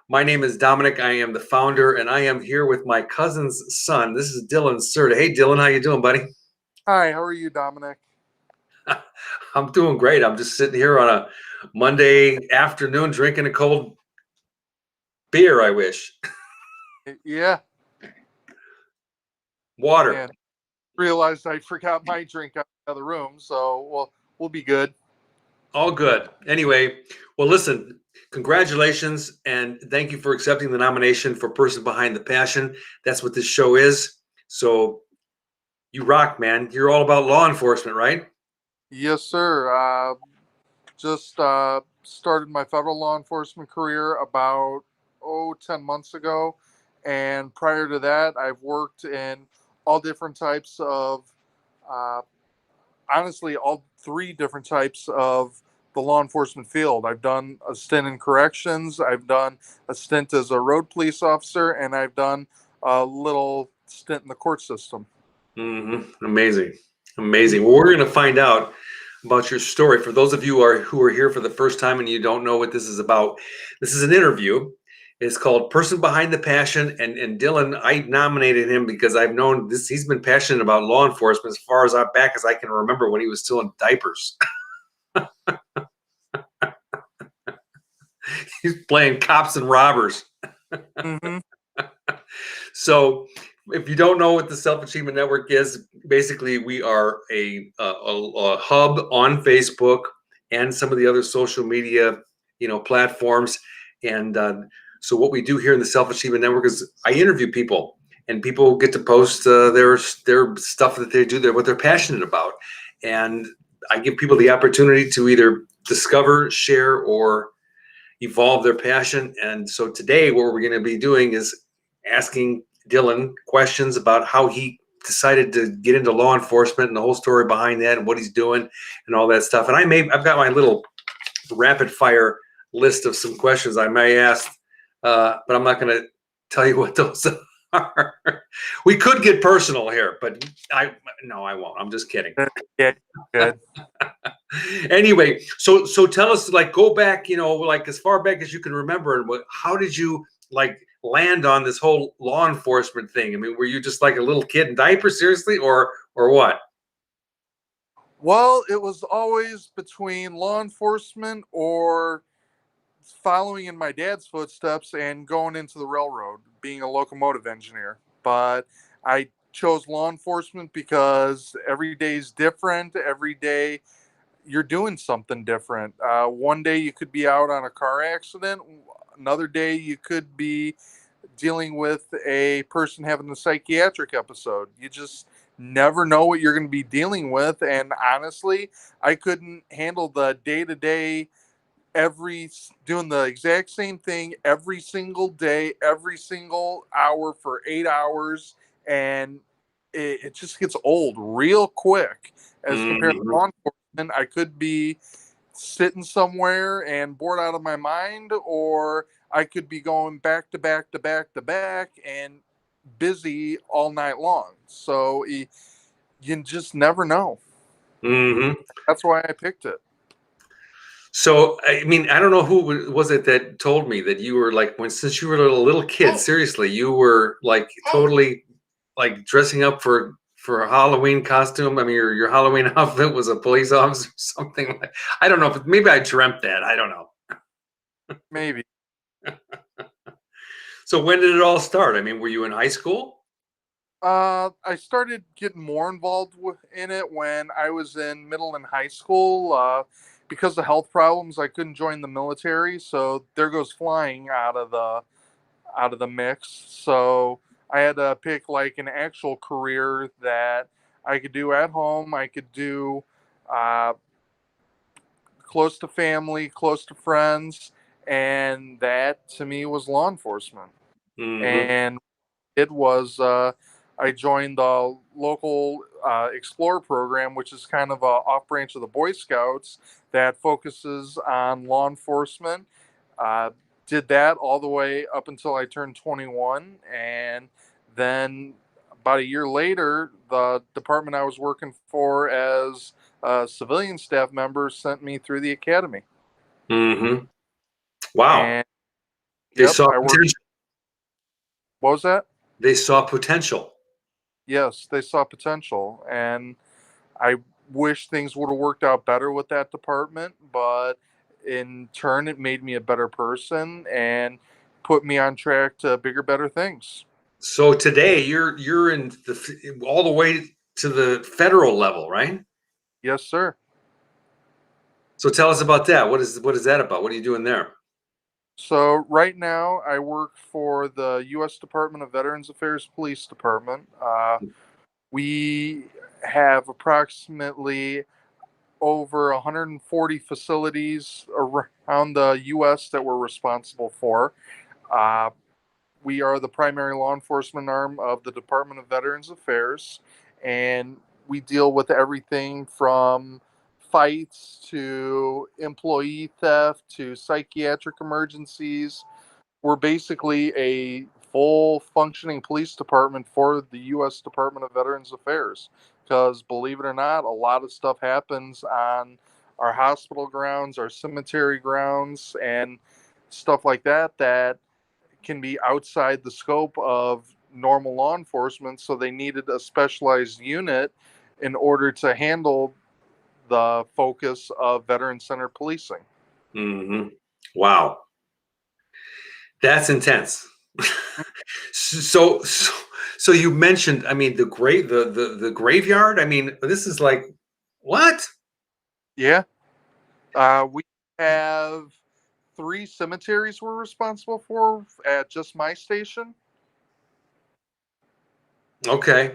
My name is Dominic. I am the founder, and I am here with my cousin's son. This is Dylan Certa. Hey, Dylan, how you doing, buddy? Hi, how are you, Dominic? I'm doing great. I'm just sitting here on a Monday afternoon drinking a cold beer, I wish. Yeah, Water. and realized I forgot my drink out of the other room, so we'll be good. All good. Anyway, well, listen, congratulations, and thank you for accepting the nomination for Person Behind the Passion. That's what this show is. So you rock, man. You're all about law enforcement, right? Yes, sir. Just started my federal law enforcement career about 10 months ago, and prior to that, I've worked in all different types of, uh, honestly, all three different types of the law enforcement field. I've done a stint in corrections, I've done a stint as a road police officer, and I've done a little stint in the court system. Amazing. Amazing. Well, we're going to find out about your story. For those of you who are here for the first time and you don't know what this is about, this is an interview. It's called Person Behind the Passion. And Dylan, I nominated him because I've known this. He's been passionate about law enforcement as far as back as I can remember when he was still in diapers. He's playing cops and robbers. Mm-hmm. So, if you don't know what the Self Achievement Network is, basically we are a hub on Facebook and some of the other social media, platforms. And so, what we do here in the Self Achievement Network is I interview people, and people get to post their stuff that they do, what they're passionate about, and I give people the opportunity to either discover, share, or evolve their passion. And so today, what we're going to be doing is asking Dylan questions about how he decided to get into law enforcement and the whole story behind that and what he's doing and all that stuff. And I've got my little rapid fire list of some questions I may ask, but I'm not going to tell you what those are. We could get personal here, but I won't. I'm just kidding. Yeah, good. Anyway, so tell us, like, go back, like as far back as you can remember, and how did you like land on this whole law enforcement thing? I mean, were you just like a little kid in diapers, seriously, or what? Well, it was always between law enforcement or following in my dad's footsteps and going into the railroad, being a locomotive engineer. But I chose law enforcement because every day is different. Every day you're doing something different. One day you could be out on a car accident. Another day you could be dealing with a person having a psychiatric episode. You just never know what you're going to be dealing with. And honestly, I couldn't handle the day to day, every doing the exact same thing every single day, every single hour for 8 hours. And it just gets old real quick as compared to Mm-hmm. law enforcement. I could be sitting somewhere and bored out of my mind, or I could be going back to back to back to back and busy all night long. So you just never know. Mm-hmm. That's why I picked it. So, I mean, I don't know who was it that told me that you were like, since you were a little kid, seriously, you were like totally like dressing up for a Halloween costume. I mean, your Halloween outfit was a police officer or something like. I don't know if maybe I dreamt that. I don't know. Maybe. So when did it all start? I mean, were you in high school? I started getting more involved in it when I was in middle and high school. Because of health problems, I couldn't join the military, so there goes flying out of the mix. So I had to pick like an actual career that I could do at home. I could do uh, close to family, close to friends, and that to me was law enforcement. Mm-hmm. And it was I joined the local Explorer program, which is kind of a off branch of the Boy Scouts that focuses on law enforcement. Uh, did that all the way up until I turned 21, and then about a year later, the department I was working for as a civilian staff member sent me through the academy. Mm-hmm. Wow. And They Yep, saw I worked. potential. What was that? They saw potential. Yes, they saw potential, and I wish things would have worked out better with that department, but in turn, it made me a better person and put me on track to bigger, better things. So today you're in all the way to the federal level, right? Yes, sir. So tell us about that. What is that about? What are you doing there? So right now, I work for the U.S. Department of Veterans Affairs Police Department. We have approximately over 140 facilities around the U.S. that we're responsible for. Uh, we are the primary law enforcement arm of the Department of Veterans Affairs, and we deal with everything from fights to employee theft to psychiatric emergencies. We're basically a full functioning police department for the U.S. Department of Veterans Affairs. Because believe it or not, a lot of stuff happens on our hospital grounds, our cemetery grounds, and stuff like that that can be outside the scope of normal law enforcement. So they needed a specialized unit in order to handle the focus of veteran centered policing. Hmm. Wow, that's intense. so, so, so you mentioned, I mean, the graveyard. I mean, this is like what? Yeah. We have three cemeteries we're responsible for at just my station. Okay.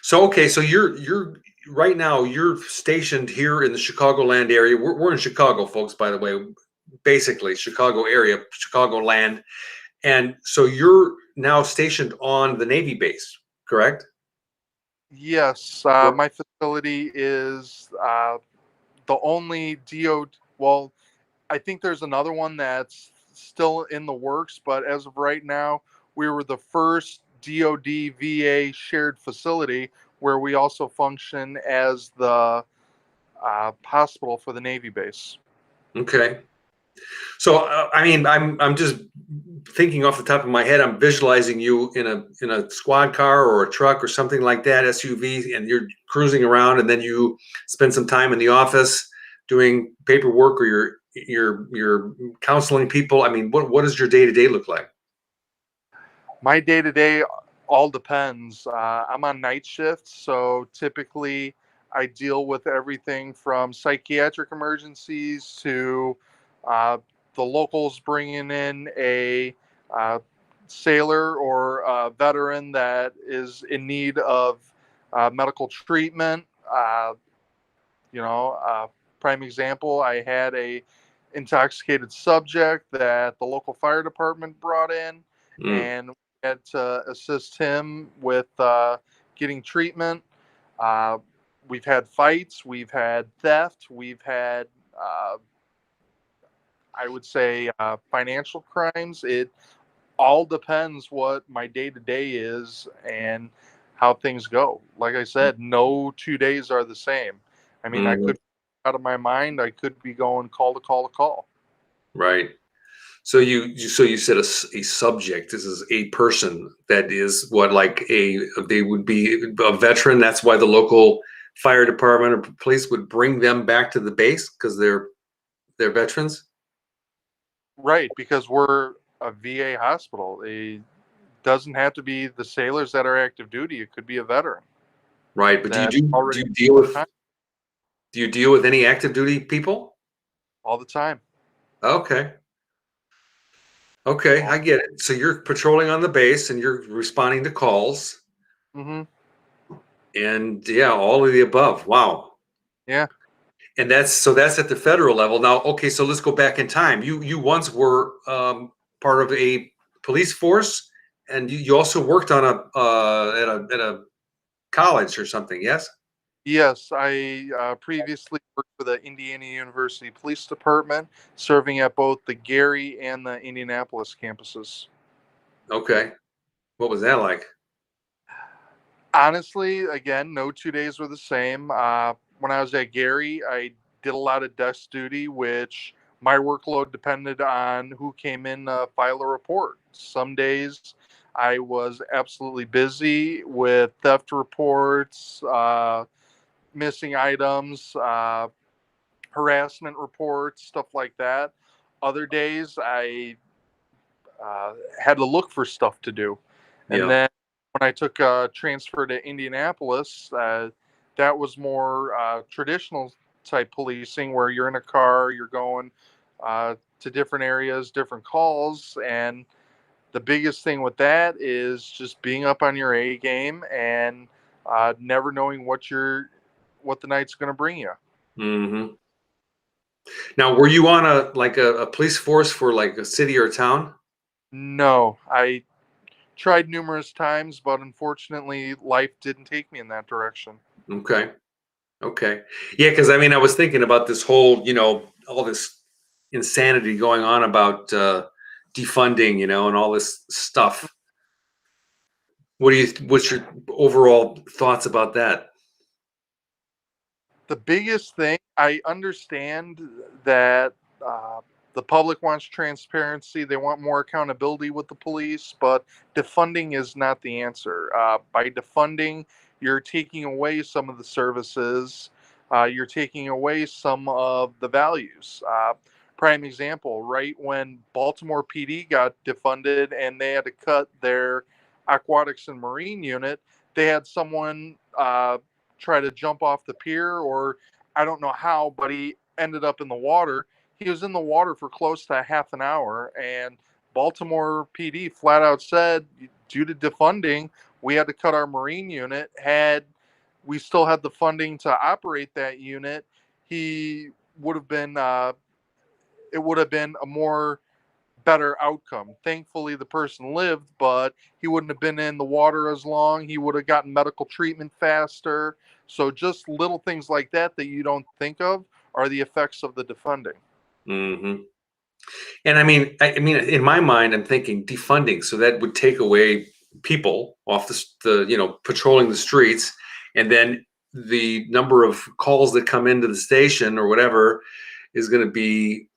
So you're right now you're stationed here in the Chicagoland area. We're in Chicago, folks, by the way. Basically, Chicago area, Chicagoland, and so you're now stationed on the Navy base, correct? Yes, my facility is the only DO. Well, I think there's another one that's still in the works, but as of right now, we were the first DoD VA shared facility where we also function as the hospital for the Navy base. Okay. So I mean, I'm just thinking off the top of my head. I'm visualizing you in a squad car or a truck or something like that, SUV, and you're cruising around, and then you spend some time in the office doing paperwork, or you're counseling people. I mean, what does your day to day look like? My day to day all depends. I'm on night shift, so typically I deal with everything from psychiatric emergencies to uh, the locals bringing in a uh, sailor or a veteran that is in need of medical treatment. Prime example, I had a intoxicated subject that the local fire department brought in, Mm, and we had to assist him with getting treatment. Uh, we've had fights, we've had theft, we've had, I would say, financial crimes. It all depends what my day to day is and how things go. Like I said, no 2 days are the same. I mean, I mm, could be out of my mind. I could be going call to call to call. right. So you said a subject. This is a person that is what like they would be a veteran. That's why the local fire department or police would bring them back to the base because they're veterans. Right, because we're a VA hospital. It doesn't have to be the sailors that are active duty. It could be a veteran Right. But that do already you deal with time do you deal with any active duty people? all the time. Okay. Okay, All, I get it. So you're patrolling on the base and you're responding to calls mm-hmm. and yeah, all of the above. Wow. Yeah. And that's at the federal level. Now, okay, so let's go back in time. You once were part of a police force, and you also worked on at a college or something. Yes. Yes, I previously worked for the Indiana University Police Department, serving at both the Gary and the Indianapolis campuses. Okay. What was that like? Honestly, again, no 2 days were the same. When I was at Gary, I did a lot of desk duty, which my workload depended on who came in to file a report. Some days I was absolutely busy with theft reports, missing items, harassment reports, stuff like that. Other days I had to look for stuff to do. And Yeah. then when I took a transfer to Indianapolis, that was more traditional type policing where you're in a car, you're going to different areas, different calls. And the biggest thing with that is just being up on your A game and never knowing what the night's going to bring you. Hmm. Now, were you on a police force for like a city or a town? No, I tried numerous times, but unfortunately, life didn't take me in that direction. Okay. Okay. Yeah, because I mean, I was thinking about this whole, all this insanity going on about defunding, and all this stuff. What's your overall thoughts about that? The biggest thing, I understand that uh, the public wants transparency, they want more accountability with the police, but defunding is not the answer. By defunding, you're taking away some of the services, you're taking away some of the values. Prime example, right when Baltimore PD got defunded and they had to cut their aquatics and marine unit, they had someone try to jump off the pier, or I don't know how, but he ended up in the water. He was in the water for close to half an hour, and Baltimore PD flat out said, due to defunding, we had to cut our Marine unit. Had we still had the funding to operate that unit, he would have been. It would have been a more better outcome. Thankfully, the person lived, but he wouldn't have been in the water as long. He would have gotten medical treatment faster. So, just little things like that you don't think of are the effects of the defunding. Hmm. And I mean, in my mind, I'm thinking defunding, so that would take away people off patrolling the streets, and then the number of calls that come into the station or whatever is going to be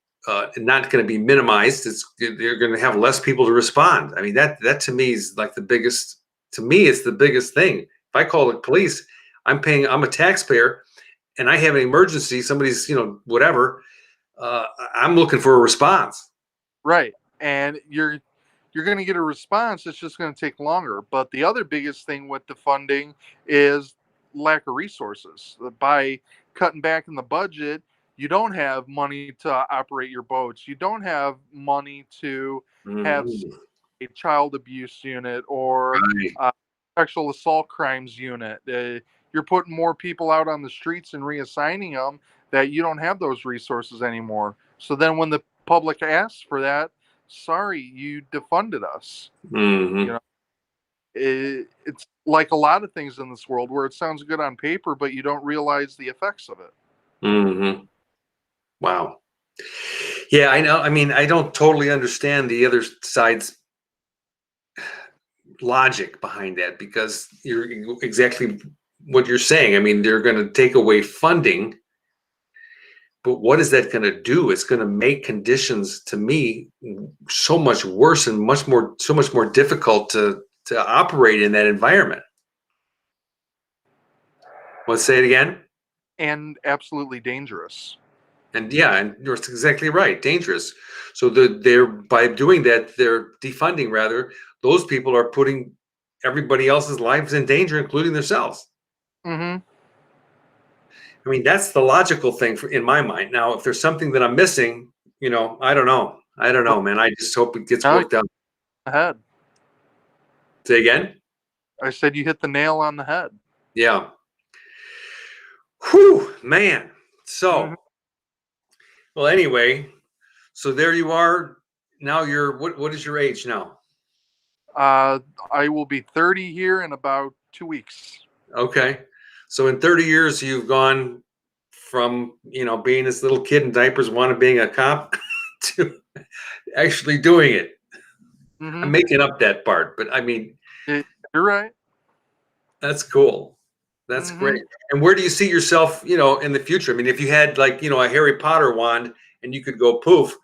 not going to be minimized. They're going to have less people to respond. I mean, that to me is like the biggest. To me, it's the biggest thing. If I call the police, I'm paying. I'm a taxpayer, and I have an emergency. Somebody's whatever. I'm looking for a response. Right. And you're going to get a response. It's just going to take longer. But the other biggest thing with the funding is lack of resources. By cutting back in the budget, you don't have money to operate your boats. You don't have money to have Mhm. a child abuse unit or Right. a sexual assault crimes unit. You're putting more people out on the streets and reassigning them that you don't have those resources anymore. So then when the public asks for that, sorry, you defunded us. You Mhm. know, it's like a lot of things in this world where it sounds good on paper, but you don't realize the effects of it. Mhm. Wow. Yeah, I know. I mean, I don't totally understand the other side's logic behind that because you're exactly what you're saying. I mean, they're going to take away funding, but what is that going to do? It's going to make conditions to me so much worse and so much more difficult to operate in that environment. Let's say it again. And absolutely dangerous. And yeah, and you're exactly right. Dangerous. So they're by doing that, they're defunding rather. Those people are putting everybody else's lives in danger, including themselves. Hmm. I mean, that's the logical thing in my mind. Now, if there's something that I'm missing, I don't know. I don't Well, know, man. I just hope it gets now worked out. the head. Say again. I said you hit the nail on the head. Yeah. Whew, man. Hmm. So, well, anyway, so there you are. Now you're what is your age now? Uh, I will be 30 here in about 2 weeks. Okay. So in 30 years, you've gone from, being this little kid in diapers, wanting being a cop to actually doing it. I'm Hmm. making up that part, but I mean, You're right. that's cool. That's Hmm. great. And where do you see yourself, in the future? I mean, if you had like, a Harry Potter wand and you could go poof,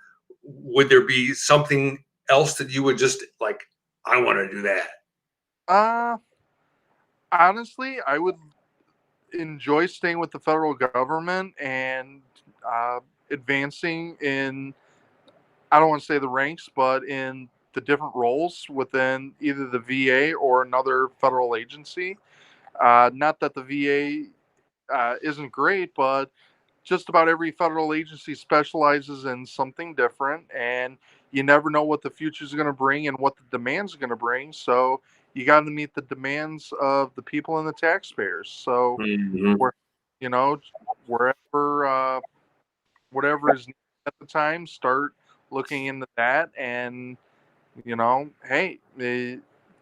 would there be something else that you would just like, I want to do that? Uh, Honestly, I would enjoy staying with the federal government and uh, advancing in, I don't want to say the ranks, but in the different roles within either the VA or another federal agency. Not that the VA isn't great, but just about every federal agency specializes in something different, and you never know what the future is going to bring and what the demands are going to bring. So you got to meet the demands of the people and the taxpayers. So, Mm-hmm. where, you know, wherever, whatever is needed at the time, start looking into that, and hey,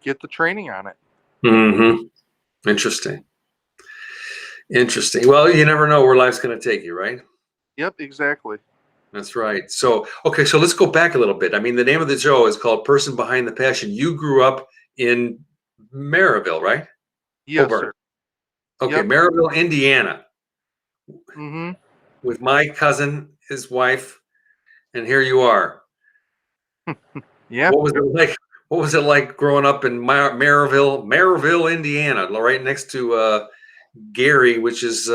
get the training on it. Mm-hmm. Interesting. Interesting. Well, you never know where life's going to take you, right? Yep, exactly. That's right. So, okay, so let's go back a little bit. I mean, the name of the show is called Person Behind the Passion. You grew up in Maryville, right? Yes, Hobart. sir. Okay, Yep. Maryville, Indiana, Mm-hmm. with my cousin, his wife, and here you are. Yep. What was it like? What was it like growing up in Maryville, Indiana, right next to Gary, which is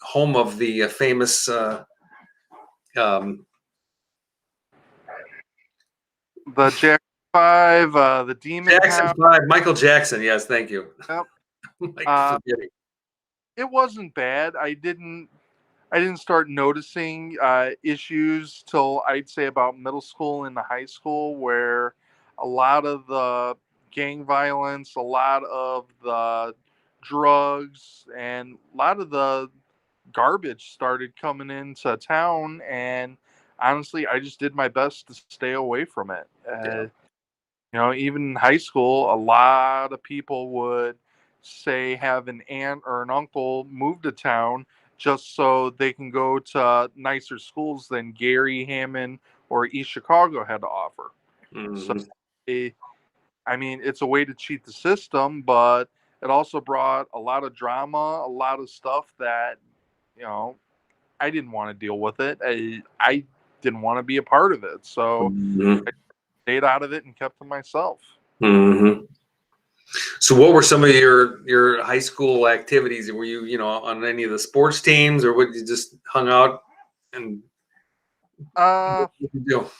home of the famous um, The Jack Five, the Demon Jackson House. 5, Michael Jackson. Yes, thank you. Yep. Like Uh, forgetting. it wasn't bad. I didn't start noticing issues till I'd say about middle school and high school, where a lot of the gang violence, a lot of the drugs, and a lot of the garbage started coming into town. And honestly, I just did my best to stay away from it. Yeah. Even in high school, a lot of people would say have an aunt or an uncle move to town just so they can go to nicer schools than Gary, Hammond, or East Chicago had to offer. So, Hmm. eh, I mean, it's a way to cheat the system, but it also brought a lot of drama, a lot of stuff that, you know, I didn't want to deal with it. I didn't want to be a part of it. So Hmm. I stayed out of it and kept to myself. Hmm. So, what were some of your high school activities? Were you on any of the sports teams, or would you just hung out and Uh, what did you do?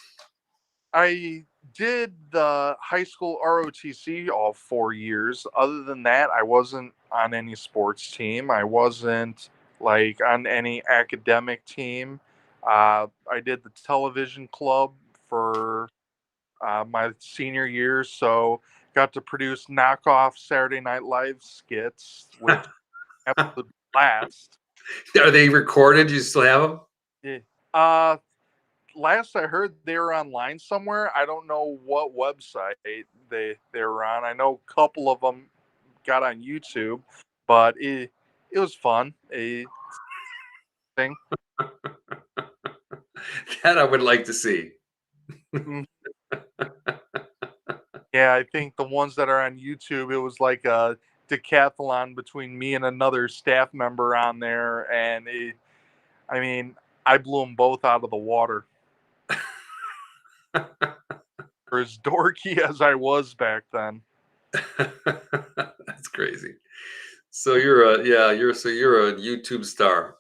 I did the high school ROTC all 4 years. Other than that, I wasn't on any sports team. I wasn't like on any academic team. I did the television club for my senior year, so got to produce knockoff Saturday Night Live skits, which absolute blast. Are they recorded? You still have them? Yeah. Uh, Last I heard, they were online somewhere. I don't know what website they were on. I know a couple of them got on YouTube, but it was fun. A thing. That I would like to see. Mm. Yeah, I think the ones that are on YouTube, it was like a decathlon between me and another staff member on there, and I mean, I blew them both out of the water. For as dorky as I was back then. That's crazy. So you're a YouTube star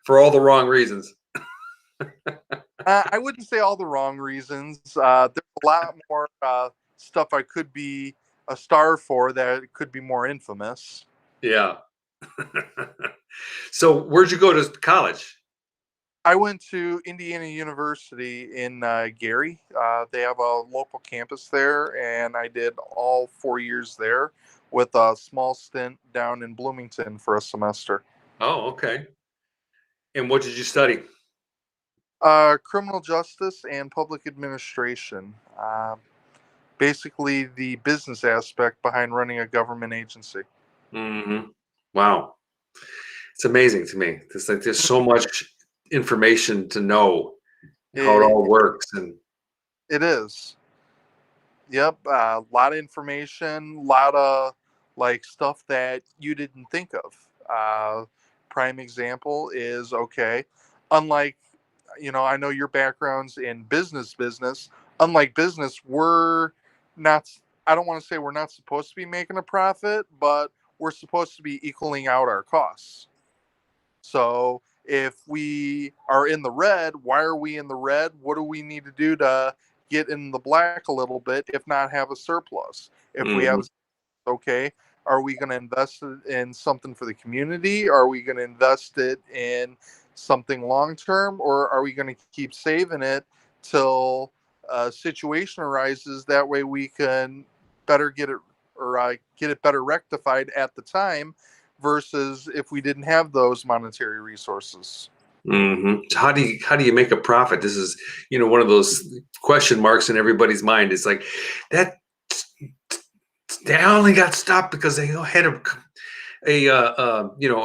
for all the wrong reasons. I wouldn't say all the wrong reasons. There's a lot more stuff I could be a star for that could be more infamous. Yeah. So where'd you go to college? I went to Indiana University in Gary. They have a local campus there, and I did all 4 years there with a small stint down in Bloomington for a semester. Oh, okay. And what did you study? Criminal justice and public administration. Basically, the business aspect behind running a government agency. Hmm. Wow. It's amazing to me. There's so much information to know how it It, all works. And it is. Yep. A lot of information, a lot of like stuff that you didn't think of. Prime example is okay. Unlike I know your background's in business. Unlike business, we're not, I don't want to say we're not supposed to be making a profit, but we're supposed to be equaling out our costs. So if we are in the red, why are we in the red? What do we need to do to get in the black a little bit, if not have a surplus? If we Hmm. have, okay, are we going to invest it in something for the community? Are we going to invest it in something long term, or are we going to keep saving it till a situation arises? That way we can better get it, or get it better rectified at the time, versus if we didn't have those monetary resources. Hmm. How do you make a profit? This is one of those question marks in everybody's mind. It's like that they only got stopped because they had a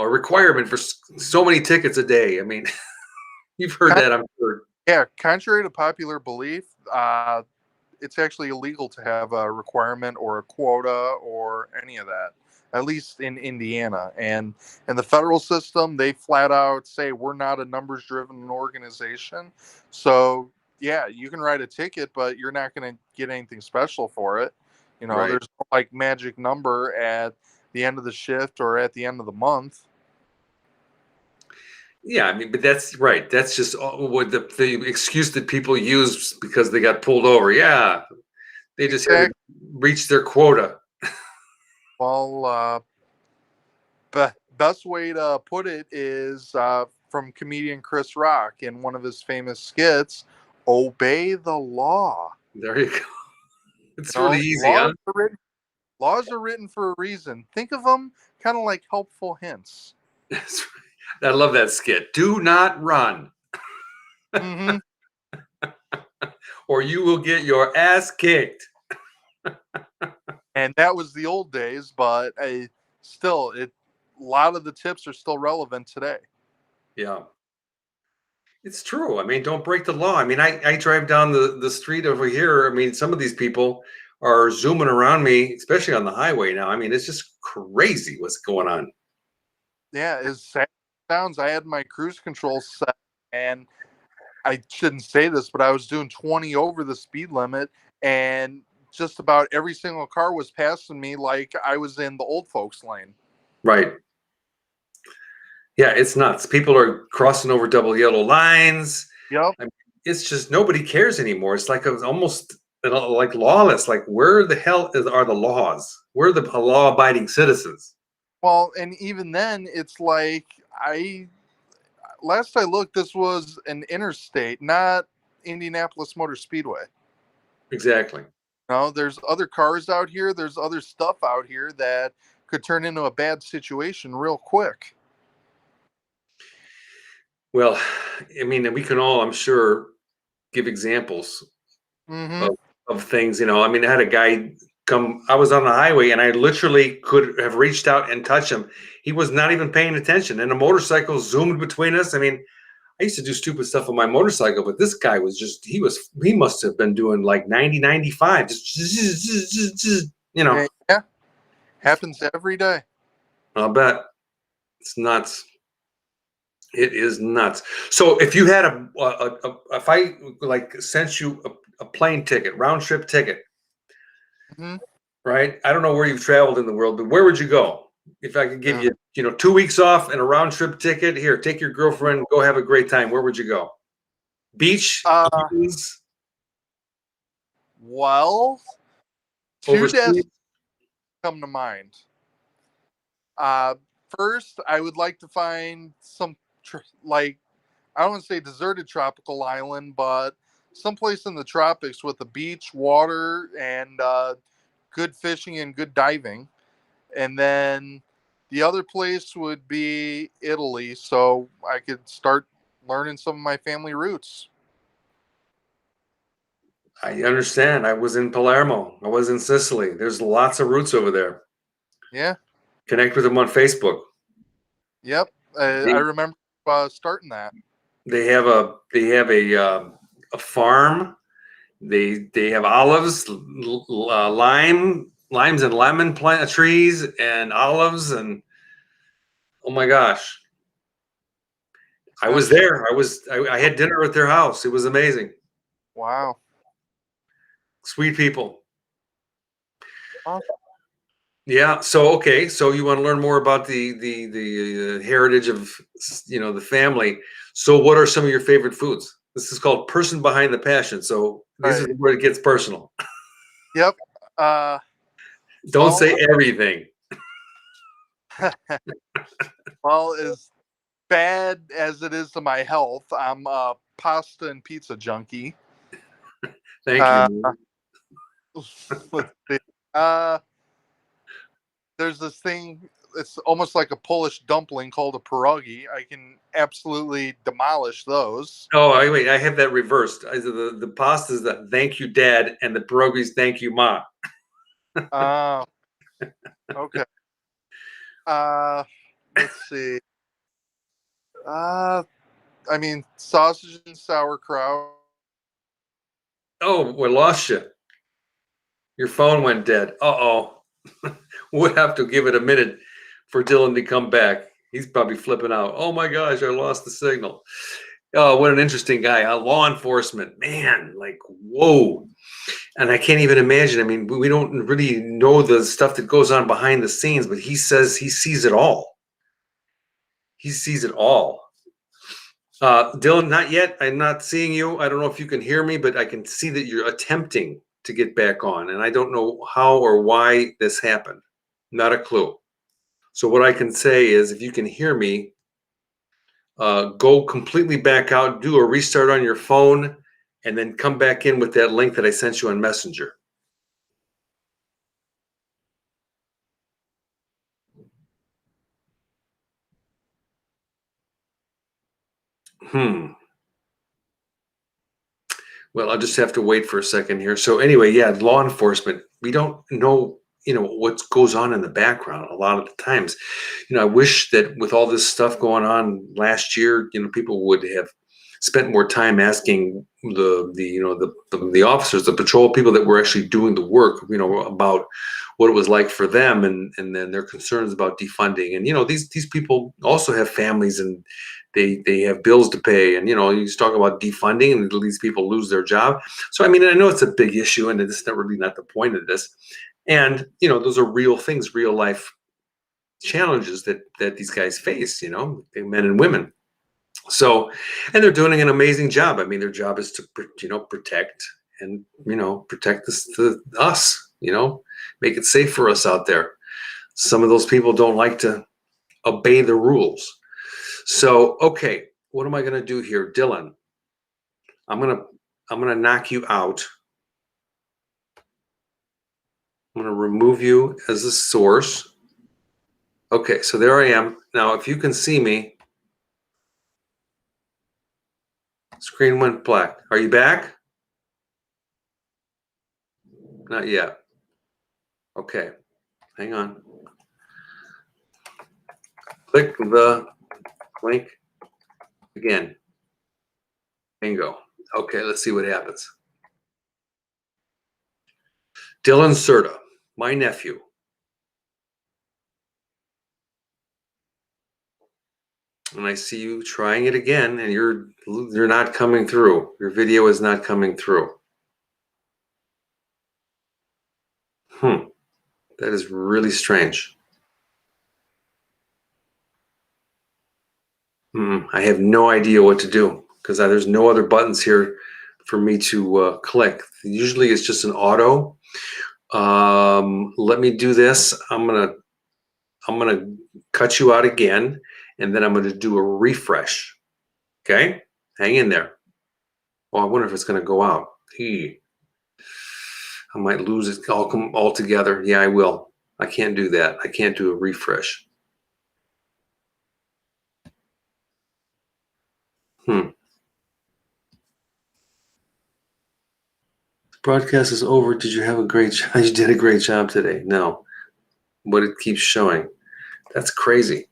requirement for so many tickets a day. I mean, you've heard that, I'm sure. Yeah, contrary to popular belief, it's actually illegal to have a requirement or a quota or any of that, at least in Indiana. And in the federal system, they flat out say we're not a numbers driven organization. So, yeah, you can write a ticket, but you're not going to get anything special for it. Right. There's no, like, magic number at the end of the shift or at the end of the month. Yeah, I mean, but that's right. That's just what the excuse that people use because they got pulled over. Yeah, they just had to Exactly. reach their quota. Well, best way to put it is from comedian Chris Rock in one of his famous skits: "Obey the law." There you go. It's really easy, huh? Laws are written for a reason. Think of them kind of like helpful hints. That's right. I love that skit. Do not run, Hmm. or you will get your ass kicked. And that was the old days, but still, a lot of the tips are still relevant today. Yeah, it's true. I mean, don't break the law. I mean, I drive down the street over here. I mean, some of these people are zooming around me, especially on the highway now. I mean, it's just crazy what's going on. Yeah, as sad as it sounds, I had my cruise control set, and I shouldn't say this, but I was doing 20 over the speed limit, and just about every single car was passing me like I was in the old folks lane. Right. Yeah, it's nuts. People are crossing over double yellow lines. Yep. I mean, it's just nobody cares anymore. It's like almost like lawless. Like, where the hell are the laws? Where are the law-abiding citizens? Well, and even then, it's like last I looked, this was an interstate, not Indianapolis Motor Speedway. Exactly. There's other cars out here. There's other stuff out here that could turn into a bad situation real quick. Well, I mean, we can all, I'm sure, give examples Mm-hmm. of, of things. I mean, I had a guy come. I was on the highway, and I literally could have reached out and touched him. He was not even paying attention, and a motorcycle zoomed between us. I mean, I used to do stupid stuff on my motorcycle, but this guy was just, he must have been doing like 90, 95, just, Yeah, happens every day. I'll bet. It's nuts. It is nuts. So if you had if I like sent you a plane ticket, round trip ticket, Mm-hmm. right? I don't know where you've traveled in the world, but where would you go? If I could give Yeah. you, 2 weeks off and a round trip ticket, here, take your girlfriend, go have a great time. Where would you go? Beach, Uh, mountains, well, two destinations overseas? come to mind. Uh, First, I would like to find some like, I don't want to say deserted tropical island, but someplace in the tropics with a beach, water, and good fishing and good diving. And then the other place would be Italy, so I could start learning some of my family roots. I understand. I was in Palermo. I was in Sicily. There's lots of roots over there. Yeah, Connect with them on Facebook. yep. I They, remember starting that. they have a farm. They have olives, limes and lemon plant trees and olives, and oh my gosh, I was there. I had dinner at their house. It was amazing. Wow. Sweet people. Awesome. Yeah. So okay. So you want to learn more about the heritage of the family. So what are some of your favorite foods? This is called Person Behind the Passion. So these are Right. where it gets personal. Yep. Uh, Don't well, say everything. well, as bad as it is to my health, I'm a pasta and pizza junkie. Thank Uh, you. let's see. Uh, there's this thing. It's almost like a Polish dumpling called a pierogi. I can absolutely demolish those. Oh, wait. I have that reversed. The pasta is the thank you, Dad, and the pierogies thank you, Ma. Uh, okay. Uh, let's see. Uh, I mean, sausage and sauerkraut. Oh, we lost you. Your phone went dead. Uh-oh. We'll have to give it a minute for Dylan to come back. He's probably flipping out. Oh my gosh, I lost the signal. Oh, what an interesting guy. Law enforcement, man, like, whoa. And I can't even imagine. I mean, we don't really know the stuff that goes on behind the scenes, but he says he sees it all. He sees it all. Dylan, not yet. I'm not seeing you. I don't know if you can hear me, but I can see that you're attempting to get back on. And I don't know how or why this happened. Not a clue. So what I can say is if you can hear me, go completely back out, do a restart on your phone, and then come back in with that link that I sent you on Messenger. Well, I'll just have to wait for a second here. So anyway, yeah, law enforcement, we don't know, what goes on in the background a lot of the times. I wish that with all this stuff going on last year, people would have spent more time asking the officers, the patrol people that were actually doing the work, about what it was like for them and then their concerns about defunding. And these people also have families and they have bills to pay, and you just talk about defunding and these people lose their job. So I mean, I know it's a big issue and it's not really not the point of this. And those are real things, real life challenges that these guys face, men and women. So, and they're doing an amazing job. I mean, their job is to protect and protect us, make it safe for us out there. Some of those people don't like to obey the rules. So, okay, what am I going to do here, Dylan? I'm gonna knock you out. I'm gonna remove you as a source. Okay, so there I am. Now, if you can see me, screen went black. Are you back? Not yet. Okay, hang on. Click the link again. Bingo. Okay, let's see what happens. Dylan Certa, my nephew. And I see you trying it again, and you're not coming through. Your video is not coming through. That is really strange. I have no idea what to do because there's no other buttons here for me to click. Usually it's just an auto. Let me do this. I'm gonna cut you out again, and then I'm gonna do a refresh. Okay, hang in there. Oh, I wonder if it's gonna go out. I might lose it all together. Yeah, I will. I can't do that. I can't do a refresh. Broadcast is over. Did you have a great job? You did a great job today. No, but it keeps showing. That's crazy.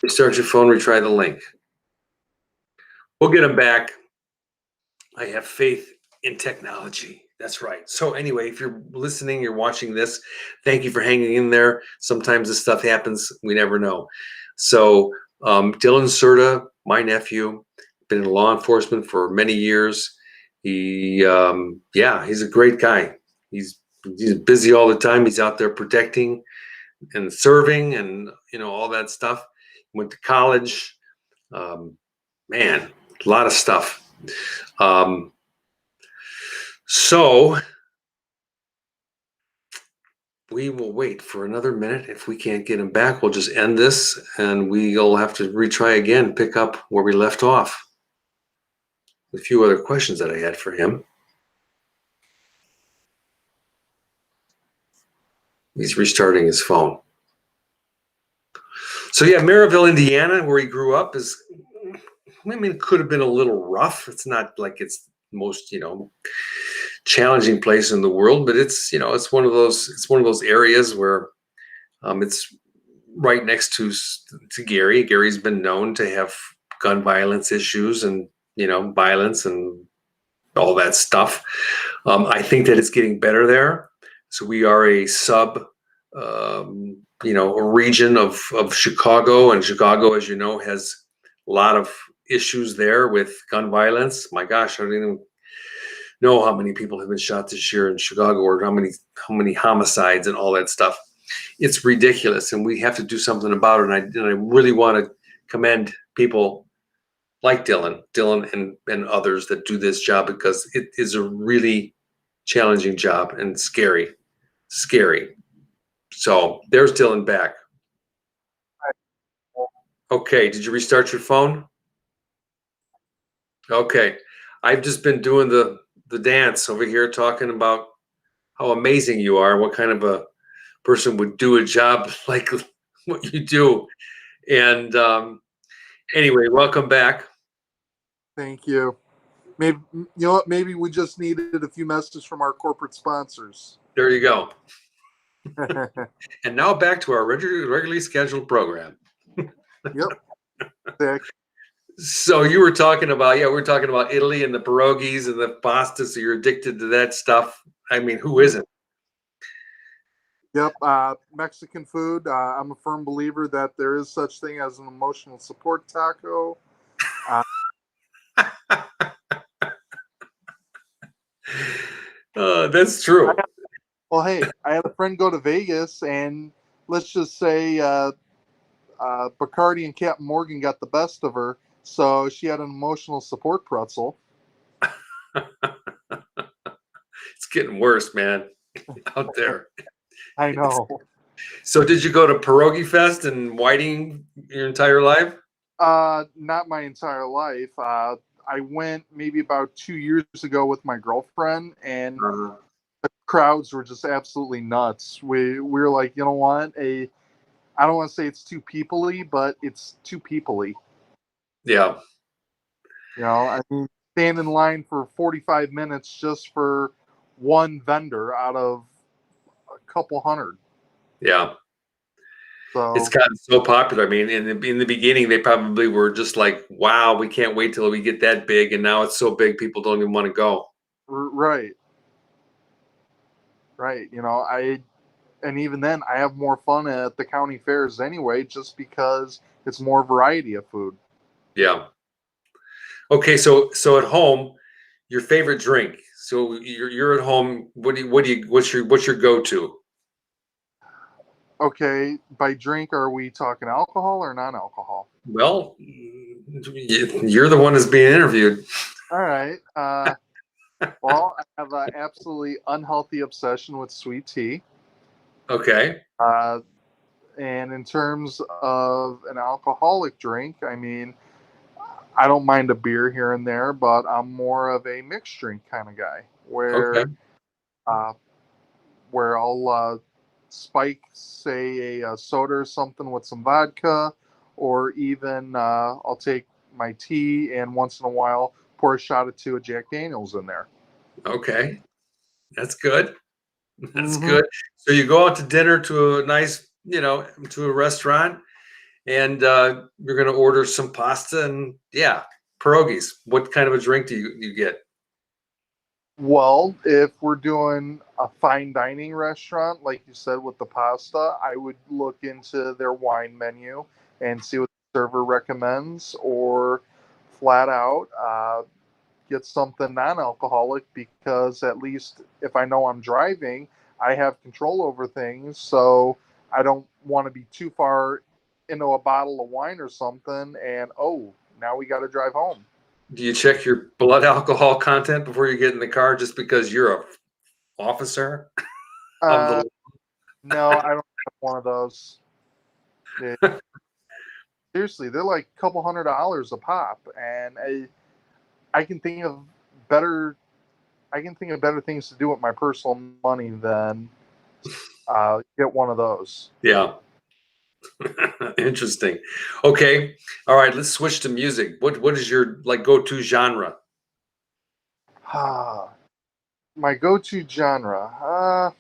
Restart your phone, retry the link. We'll get them back. I have faith in technology. That's right. So anyway, if you're listening, you're watching this, thank you for hanging in there. Sometimes this stuff happens. We never know. So Dylan Certa, my nephew, been in law enforcement for many years. Yeah, he's a great guy. He's he's busy all the time. He's out there protecting and serving, and all that stuff. Went to college. Um, Man, a lot of stuff. Um, so we will wait for another minute. If we can't get him back, we'll just end this and we'll have to retry again, pick up where we left off. A few other questions that I had for him. He's restarting his phone. So yeah, Maryville, Indiana, where he grew up, it could have been a little rough. It's not like it's the most, challenging place in the world, but it's one of those areas where it's right next to Gary. Gary's been known to have gun violence issues and violence and all that stuff. I think that it's getting better there. So we are a a region of Chicago, and Chicago, as you know, has a lot of issues there with gun violence. My gosh, I don't even know how many people have been shot this year in Chicago, or how many homicides and all that stuff. It's ridiculous, and we have to do something about it. And I really want to commend people like Dylan, and others that do this job, because it is a really challenging job and scary. So there's Dylan back. Okay, did you restart your phone? Okay, I've just been doing the dance over here, talking about how amazing you are, what kind of a person would do a job like what you do. And anyway, welcome back. Thank you. Maybe you know what? Maybe we just needed a few messages from our corporate sponsors. There you go. And now back to our regularly scheduled program. Yep. So you were talking about, we were talking about Italy and the pierogies and the pasta. So you're addicted to that stuff. I mean, who isn't? Yep. Mexican food. I'm a firm believer that there is such thing as an emotional support taco. That's true. Well, hey, I had a friend go to Vegas, and let's just say Bacardi and Captain Morgan got the best of her, so she had an emotional support pretzel. It's getting worse, man, out there. I know. So did you go to Pierogi Fest and Whiting your entire life? Not my entire life. I went maybe about 2 years ago with my girlfriend, and Uh-huh. the crowds were just absolutely nuts. We were like, you know what? I don't want to say it's too peoply, but it's too peoply. Yeah. I mean, stand in line for 45 minutes just for one vendor out of a couple hundred. Yeah. So It's gotten so popular. I mean, in the beginning, they probably were just like, wow, we can't wait till we get that big. And now it's so big, people don't even want to go. right, right. And even then, I have more fun at the county fairs anyway, just because it's more variety of food. Yeah. Okay. So at home, your favorite drink. So you're at home. What's your go-to? Okay, by drink, are we talking alcohol or non-alcohol? Well, you're the one that's being interviewed. All right. Well, I have an absolutely unhealthy obsession with sweet tea. Okay. And in terms of an alcoholic drink, I mean, I don't mind a beer here and there, but I'm more of a mixed drink kind of guy, Okay. uh, where I'll spike, say, a soda or something with some vodka, or even I'll take my tea and once in a while pour a shot or two of Jack Daniels in there. Okay. That's good. That's Mm-hmm. good. So you go out to dinner to a nice, to a restaurant, and you're going to order some pasta and pierogies. What kind of a drink do you get? Well, if we're doing a fine dining restaurant, like you said with the pasta, I would look into their wine menu and see what the server recommends, or flat out get something non-alcoholic, because at least if I know I'm driving, I have control over things. So I don't want to be too far into a bottle of wine or something, and oh, now we got to drive home. Do you check your blood alcohol content before you get in the car just because you're a officer of Uh, the no, I don't have one of those. Yeah, seriously, they're like a couple $100 a pop, and I can think of better. I can think of better things to do with my personal money than get one of those. Yeah. Interesting. Okay. All right, let's switch to music. What is your like go-to genre? My go-to genre.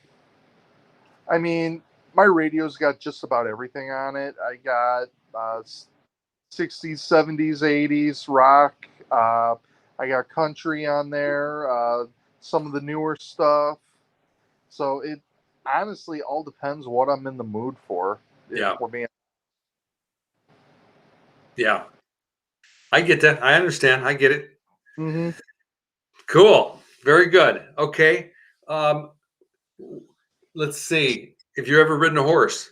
I mean, my radio's got just about everything on it. I got 60s, 70s, 80s rock. I got country on there. Some of the newer stuff. So it honestly all depends what I'm in the mood for. If Yeah. we're being. Yeah. I get that. I understand. I get it. Hmm. Cool. Very good. Okay. Um, let's see. If you ever ridden a horse,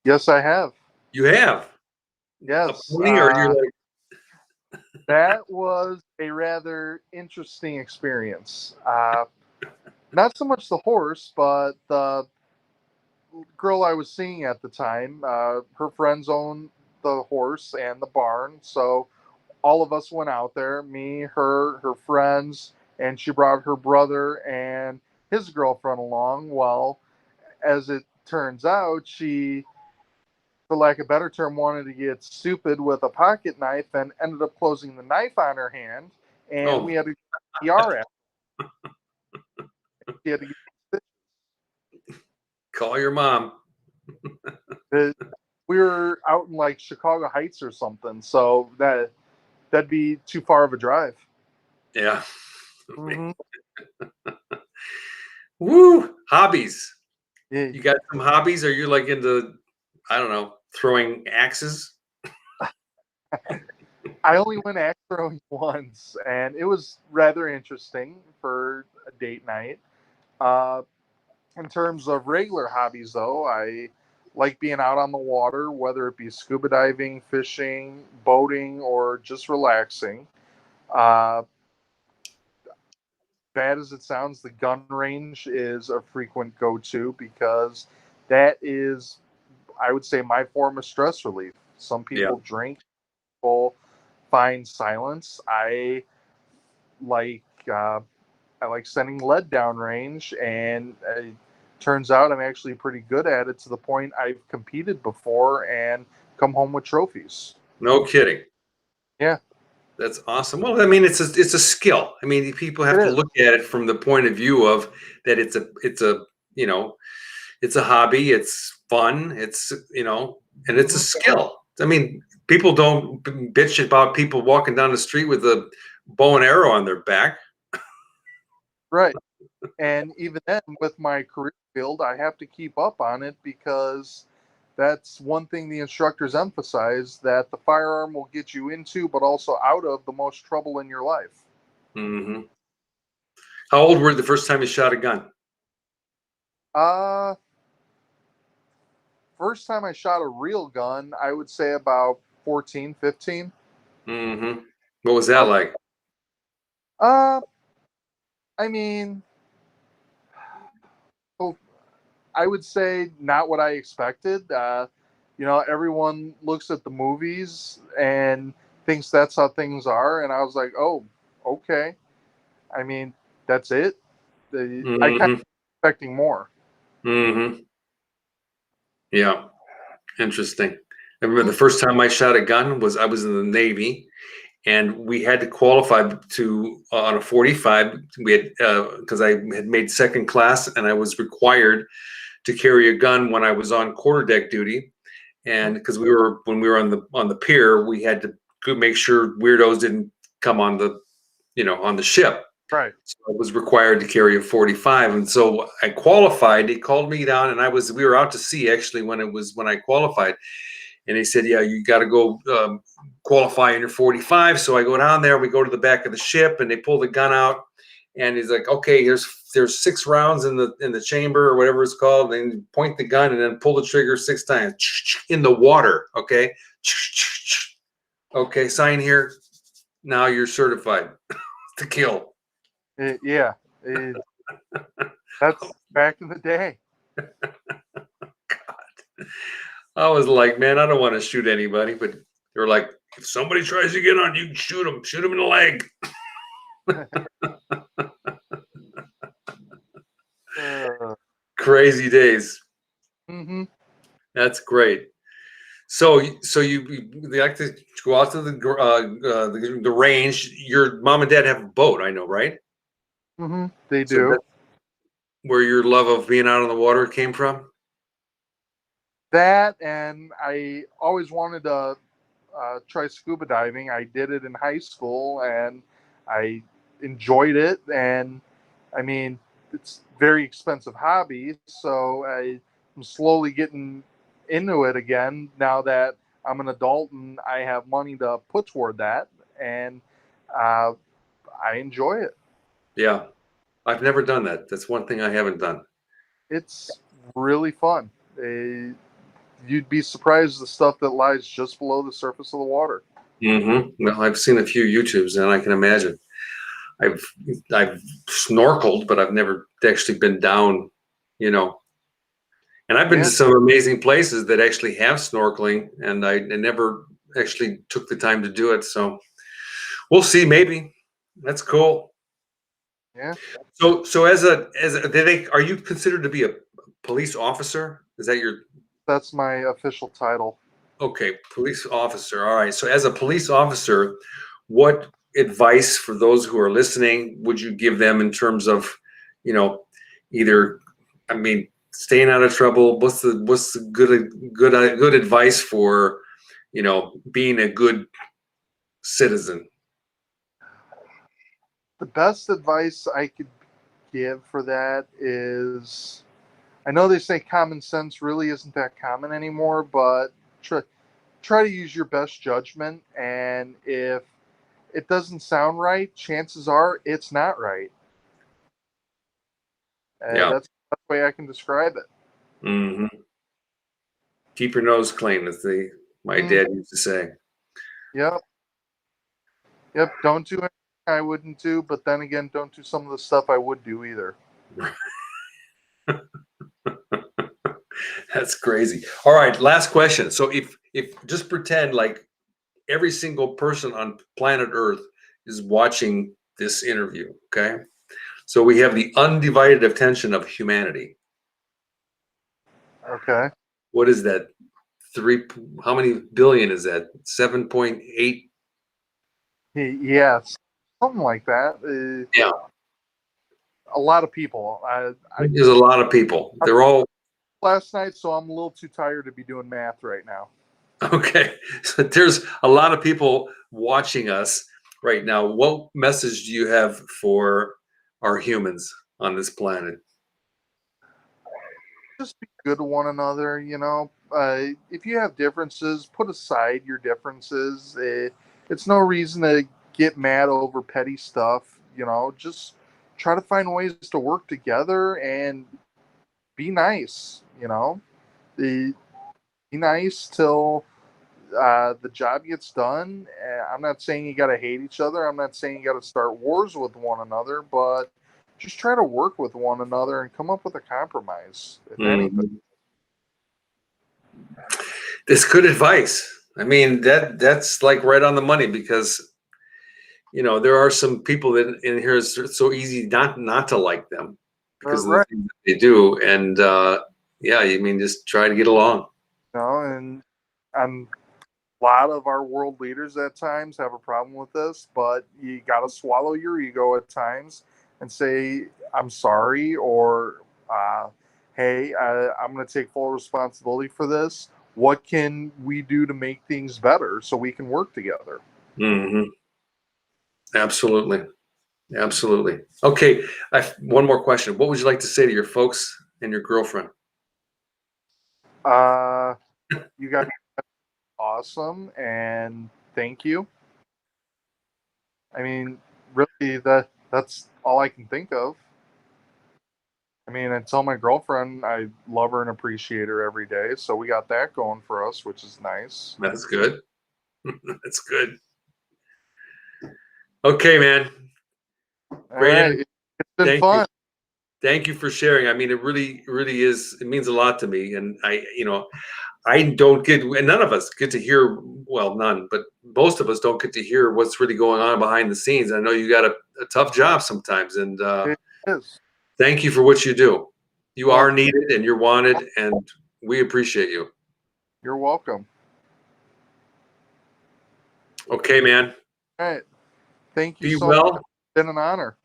Yes, I have. you have a Yes. pony, or you're like, That was a rather interesting experience. Not so much the horse, but the girl I was seeing at the time. Her friends owned the horse and the barn, so all of us went out there. Me, her friends, and she brought her brother and his girlfriend along. Well, as it turns out, she, for lack of a better term, wanted to get stupid with a pocket knife and ended up closing the knife on her hand, and oh, we had to get ER at. She had to get. call your mom. The, we were out in like Chicago Heights or something, so that'd be too far of a drive. Yeah. Hmm. Woo. Hobbies. Yeah, You got some hobbies? Are you like into, I don't know, throwing axes? I only went axe throwing once, and it was rather interesting for a date night. Uh, in terms of regular hobbies, though, I like being out on the water, whether it be scuba diving, fishing, boating, or just relaxing. Uh, Bad as it sounds, the gun range is a frequent go to, because that is, I would say, my form of stress relief. Some Yeah. people drink, people find silence. Like uh, I like sending lead down range, and it turns out I'm actually pretty good at it, to the point I've competed before and come home with trophies. No kidding. Yeah, That's awesome. Well, I mean, it's a skill. I mean, people it have to is. look at it from the point of view of that it's a you know it's a hobby. It's fun. It's and it's a Mhm. skill. I mean, people don't bitch about people walking down the street with a bow and arrow on their back. Right. And even then, with my career field, I have to keep up on it, because that's one thing the instructors emphasize, that the firearm will get you into, but also out of, the most trouble in your life. Hmm. How old were you the first time you shot a gun? Uh, First time I shot a real gun, I would say about 14, 15. Hmm. What was that Uh, like? uh I mean, oh, I would say not what I expected. Everyone looks at the movies and thinks that's how things are, and I was like, oh, okay. I mean, that's it. I kind of Hmm. expecting more. Hmm. Yeah. Interesting. I remember the first time I shot a gun was I was in the Navy, and we had to qualify to on a 45. We had because I had made second class, and I was required to carry a gun when I was on quarterdeck duty, and because when we were on the pier, we had to make sure weirdos didn't come on the on the ship. Right. So I was required to carry a 45, and so I qualified. He called me down, and we were out to sea actually when I qualified, and he said, "Yeah, you got to go qualify in your 45." So I go down there. We go to the back of the ship, and they pull the gun out, and he's like, "Okay, there's 6 rounds in the chamber or whatever it's called. And then point the gun and then pull the trigger 6 times in the water. Okay, okay, sign here. Now you're certified to kill." Yeah. That's back in the day. I was like, man, I don't want to shoot anybody, but they were like, if somebody tries to get on, you can shoot them in the leg. Uh, Crazy days. hmm That's great. So they like to go out to the range. Your mom and dad have a boat, I know, right? They So do. that's where your love of being out on the water came from. That, and I always wanted to try scuba diving. I did it in high school, and I enjoyed it. And I mean, it's very expensive hobby, so I'm slowly getting into it again now that I'm an adult and I have money to put toward that, and uh, I enjoy it. Yeah, I've never done that. That's one thing I haven't done. It's really fun. You'd be surprised the stuff that lies just below the surface of the water. Well, I've seen a few YouTubes, and I can imagine. I've I've snorkeled, but I've never actually been down, you know. And I've been Yeah, to some amazing places that actually have snorkeling, and I never actually took the time to do it. So we'll see. Maybe that's cool. yeah, So as a, are you considered to be a police officer? Is that your that's my official title. okay? Police officer. All right. So as a police officer, what advice for those who are listening would you give them in terms of, you know, either, I mean, staying out of trouble? What's the good advice for, being a good citizen? The best advice I could give for that is I know they say common sense really isn't that common anymore, but try, try to use your best judgment. And if it doesn't sound right, chances are it's not right. Yeah. That's the best way I can describe it. hmm Keep your nose clean, as my Mm, dad used to say. yep. Yep. Don't do anything I wouldn't do, but then again, don't do some of the stuff I would do either. That's crazy. All right, last question. So if just pretend like every single person on planet Earth is watching this interview, okay? So we have the undivided attention of humanity. Okay. What is that? Three, how many billion is that? 7.8? Yes. Something like that. Yeah. A lot of people. There's a lot of people. I They're all last night, so I'm a little too tired to be doing math right now. okay. So there's a lot of people watching us right now. What message do you have for our humans on this planet? Just be good to one another, if you have differences, put aside your differences. It's no reason to get mad over petty stuff. Just try to find ways to work together and be nice. Be nice till the job gets done. I'm not saying you got to hate each other. I'm not saying you got to start wars with one another, but just try to work with one another and come up with a compromise, if anything. Mhm. That's good advice. I mean, that's like right on the money because there are some people that in here it's so easy not to like them because of the Right. things that they do, and yeah, I mean, just try to get along. And a lot of our world leaders at times have a problem with this, but you got to swallow your ego at times and say, I'm sorry, or, hey, I'm going to take full responsibility for this. What can we do to make things better so we can work together? hmm Absolutely. Absolutely. Okay. One more question. What would you like to say to your folks and your girlfriend? You guys are awesome, and thank you. I mean, really, that's all I can think of. I mean, I tell my girlfriend I love her and appreciate her every day, so we got that going for us, which is nice. That's good. That's good. Okay, man. All right, Brandon, it's been thank you. fun. Thank you for sharing. I mean, it really is. It means a lot to me. And I don't get, and none of us get to hear, well, none, but most of us don't get to hear what's really going on behind the scenes. I know you got a tough job sometimes. And It is. thank you for what you do. You Well, are needed and you're wanted, and we appreciate you. you're welcome. Okay, man. All right, thank you Be so much. well. It's been an honor.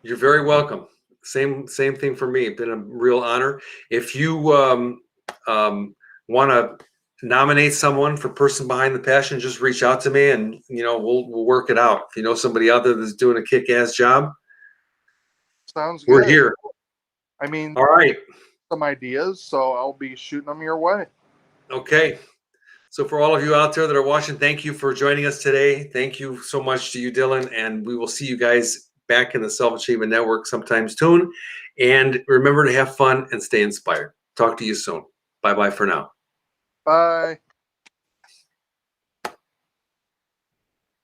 You're very welcome. Same thing for me. It's been a real honor. If you want to nominate someone for Person Behind the Passion, just reach out to me, and we'll work it out. If you know somebody out there that's doing a kick-ass job, Sounds we're good. here. I mean, All right. some ideas, so I'll be shooting them your way. Okay. So for all of you out there that are watching, thank you for joining us today. Thank you so much to you, Dylan, and we will see you guys back in the Self-Achievement Network sometime soon. And remember to have fun and stay inspired. Talk to you soon. Bye-bye for now. Bye.